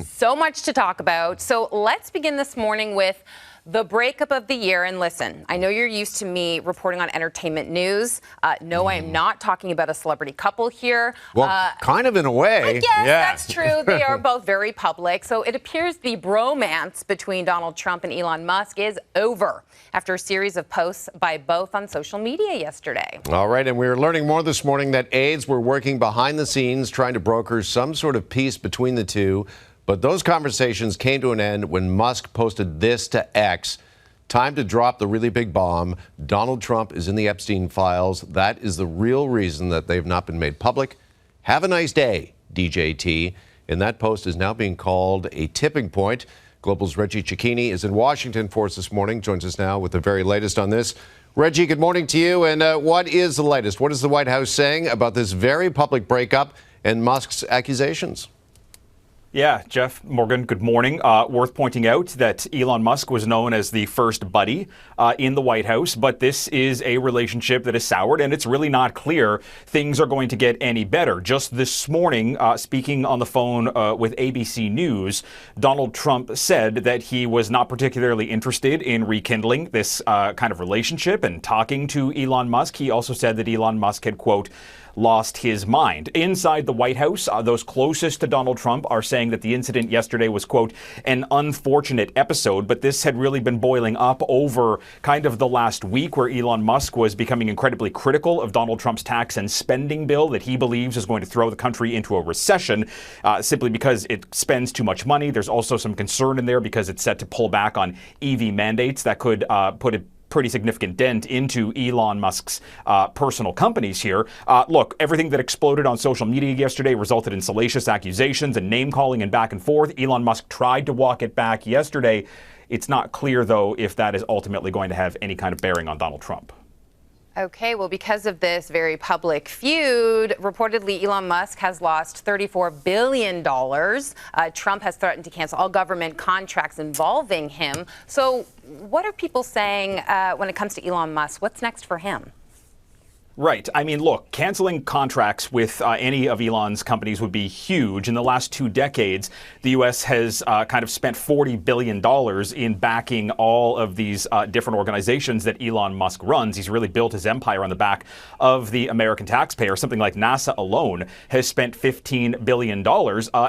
So much to talk about. So let's begin this morning with the breakup of the year. And listen, I know you're used to me reporting on entertainment news. No, I am not talking about a celebrity couple here. Well, kind of in a way. I guess that's true. They are both very public. So it appears the bromance between Donald Trump and Elon Musk is over after a series of posts by both on social media yesterday. All right. And we're learning more this morning that aides were working behind the scenes trying to broker some sort of peace between the two. But those conversations came to an end when Musk posted this to X. Time to drop the really big bomb. Donald Trump is in the Epstein files. That is the real reason that they've not been made public. Have a nice day, DJT. And that post is now being called a tipping point. Global's Regge Cecchini is in Washington for us this morning. Joins us now with the very latest on this. Reggie, good morning to you. And what is the latest? What is the White House saying about this very public breakup and Musk's accusations? Yeah, Jeff, Morgan, good morning. Worth pointing out that Elon Musk was known as the first buddy in the White House, but this is a relationship that is soured, and it's really not clear things are going to get any better. Just this morning, speaking on the phone with ABC News, Donald Trump said that he was not particularly interested in rekindling this kind of relationship and talking to Elon Musk. He also said that Elon Musk had, quote, lost his mind. Inside the White House, those closest to Donald Trump are saying that the incident yesterday was, quote, an unfortunate episode, but this had really been boiling up over kind of the last week where Elon Musk was becoming incredibly critical of Donald Trump's tax and spending bill that he believes is going to throw the country into a recession simply because it spends too much money. There's also some concern in there because it's set to pull back on EV mandates that could put a pretty significant dent into Elon Musk's personal companies here. Look, everything that exploded on social media yesterday resulted in salacious accusations and name-calling and back and forth. Elon Musk tried to walk it back yesterday. It's not clear, though, if that is ultimately going to have any kind of bearing on Donald Trump. Okay, well, because of this very public feud, reportedly Elon Musk has lost $34 billion. Trump has threatened to cancel all government contracts involving him. So what are people saying when it comes to Elon Musk? What's next for him? Right. I mean, look, canceling contracts with any of Elon's companies would be huge. In the last 2 decades, the U.S. has kind of spent $40 billion in backing all of these different organizations that Elon Musk runs. He's really built his empire on the back of the American taxpayer. Something like NASA alone has spent $15 billion.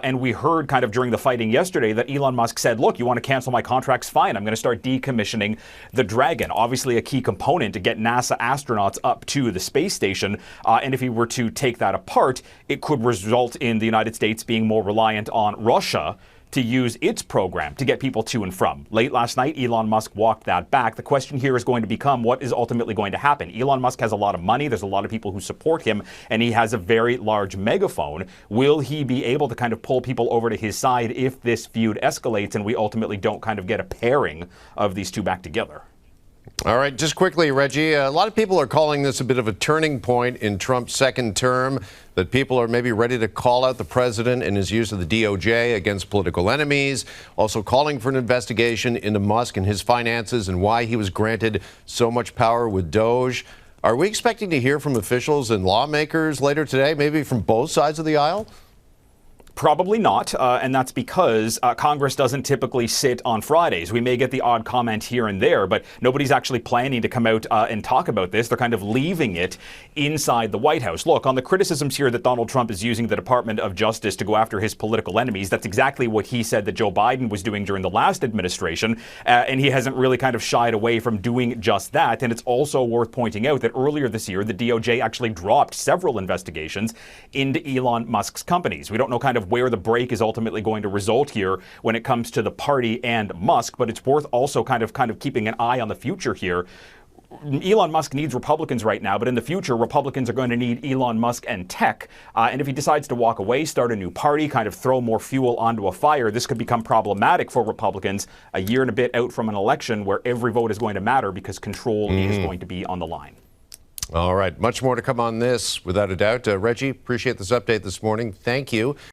And we heard kind of during the fighting yesterday that Elon Musk said, look, you want to cancel my contracts? Fine. I'm going to start decommissioning the Dragon. Obviously, a key component to get NASA astronauts up to the space station. And if he were to take that apart, it could result in the United States being more reliant on Russia to use its program to get people to and from. Late last night, Elon Musk walked that back. The question here is going to become what is ultimately going to happen. Elon Musk has a lot of money. There's a lot of people who support him, and he has a very large megaphone. Will he be able to kind of pull people over to his side if this feud escalates and we ultimately don't kind of get a pairing of these two back together? All right, just quickly, Reggie, a lot of people are calling this a bit of a turning point in Trump's second term, that people are maybe ready to call out the president and his use of the DOJ against political enemies, also calling for an investigation into Musk and his finances and why he was granted so much power with Doge. Are we expecting to hear from officials and lawmakers later today, maybe from both sides of the aisle? Probably not, and that's because Congress doesn't typically sit on Fridays. We may get the odd comment here and there, but nobody's actually planning to come out and talk about this. They're kind of leaving it inside the White House. Look, on the criticisms here that Donald Trump is using the Department of Justice to go after his political enemies, that's exactly what he said that Joe Biden was doing during the last administration, and he hasn't really kind of shied away from doing just that. And it's also worth pointing out that earlier this year, the DOJ actually dropped several investigations into Elon Musk's companies. We don't know kind of where the break is ultimately going to result here when it comes to the party and Musk, but it's worth also kind of keeping an eye on the future here. Elon Musk needs Republicans right now, but in the future, Republicans are going to need Elon Musk and tech. And if he decides to walk away, start a new party, kind of throw more fuel onto a fire, this could become problematic for Republicans a year and a bit out from an election where every vote is going to matter because control is going to be on the line. All right. Much more to come on this, without a doubt. Reggie, appreciate this update this morning. Thank you.